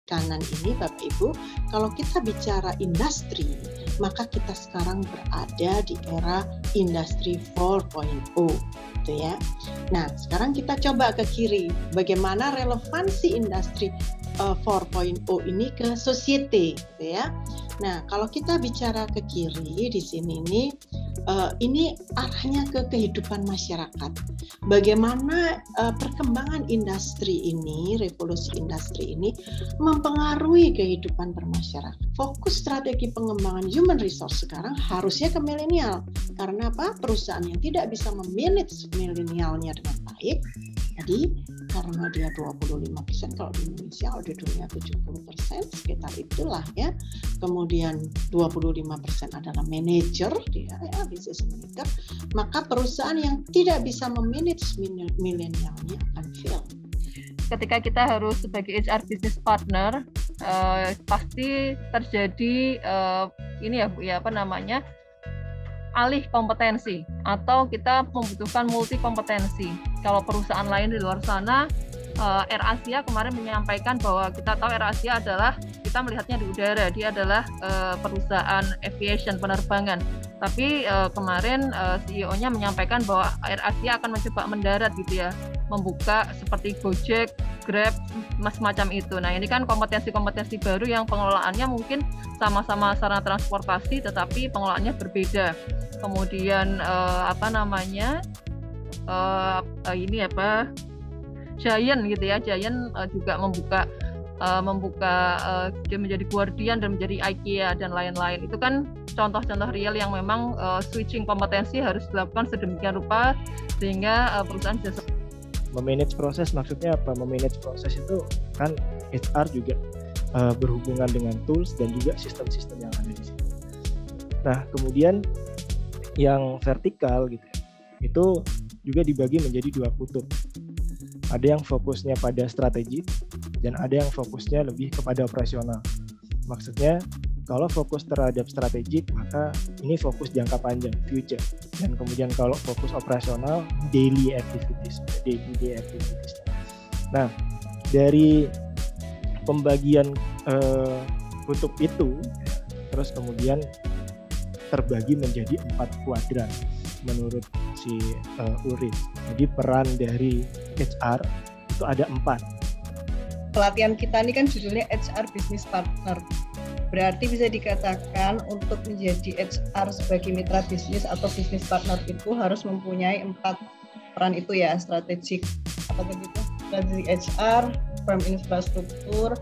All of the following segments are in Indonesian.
kanan ini Bapak Ibu, kalau kita bicara industri, maka kita sekarang berada di era industri 4.0 gitu ya. Nah, sekarang kita coba ke kiri, bagaimana relevansi industri 4.0 ini ke society gitu ya. Nah, kalau kita bicara ke kiri di sini nih, ini arahnya ke kehidupan masyarakat. Bagaimana perkembangan industri ini, revolusi industri ini mempengaruhi kehidupan bermasyarakat. Fokus strategi pengembangan human resource sekarang harusnya ke milenial. Karena apa? Perusahaan yang tidak bisa memanage milenialnya dengan baik, jadi karena dia 25%, kalau di Indonesia di dunia 70%, sekitar itulah ya. Kemudian 25% adalah manajer, dia ya business manager, maka perusahaan yang tidak bisa memanage milenialnya akan fail. Ketika kita harus sebagai HR business partner, pasti terjadi ini ya Bu ya, alih kompetensi, atau kita membutuhkan multi kompetensi. Kalau perusahaan lain di luar sana, AirAsia kemarin menyampaikan bahwa kita tahu AirAsia adalah, kita melihatnya di udara, dia adalah perusahaan aviation, penerbangan. Tapi kemarin CEO-nya menyampaikan bahwa AirAsia akan mencoba mendarat gitu ya, membuka seperti Gojek, Grab, semacam itu. Nah, ini kan kompetensi-kompetensi baru yang pengelolaannya mungkin sama-sama sarana transportasi, tetapi pengelolaannya berbeda. Kemudian Giant gitu ya, Giant juga membuka dia menjadi Guardian dan menjadi IKEA dan lain-lain. Itu kan contoh-contoh real yang memang switching kompetensi harus dilakukan sedemikian rupa sehingga perusahaan bisa memanage proses. Maksudnya apa? Memanage proses itu kan HR juga berhubungan dengan tools dan juga sistem-sistem yang ada di sini. Nah, kemudian yang vertikal gitu ya, itu juga dibagi menjadi dua kutub. Ada yang fokusnya pada strategi dan ada yang fokusnya lebih kepada operasional. Maksudnya kalau fokus terhadap strategik, maka ini fokus jangka panjang, future. Dan kemudian kalau fokus operasional, daily activities. Nah, dari pembagian kutub itu, terus kemudian terbagi menjadi 4 kuadran menurut si Ulrich. Jadi peran dari HR itu ada 4. Pelatihan kita ini kan judulnya HR Business Partner. Berarti bisa dikatakan untuk menjadi HR sebagai mitra bisnis atau business partner itu harus mempunyai 4 peran itu ya, strategik strategi HR, firm infrastruktur,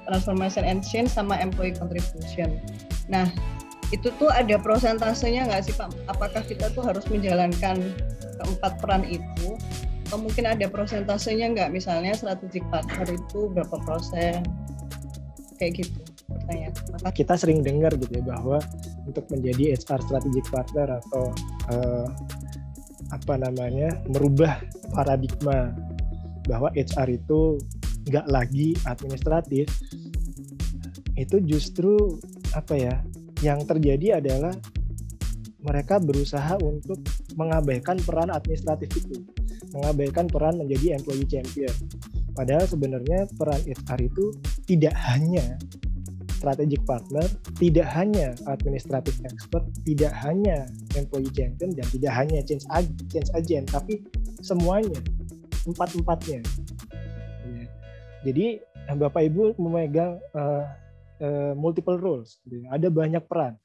transformation and change, sama employee contribution. Nah, itu tuh ada prosentasenya nggak sih Pak? Apakah kita tuh harus menjalankan keempat peran itu? Atau mungkin ada prosentasenya nggak? Misalnya strategic partner itu berapa persen? Kayak gitu pertanyaan. Kita sering dengar gitu ya bahwa untuk menjadi HR strategic partner atau merubah paradigma bahwa HR itu nggak lagi administratif, itu justru yang terjadi adalah mereka berusaha untuk mengabaikan peran administratif itu, mengabaikan peran menjadi employee champion. Padahal sebenarnya peran HR itu tidak hanya strategic partner, tidak hanya administrative expert, tidak hanya employee champion, dan tidak hanya change agent, tapi semuanya, 4-4-nya. Jadi Bapak Ibu memegang multiple roles, ada banyak peran.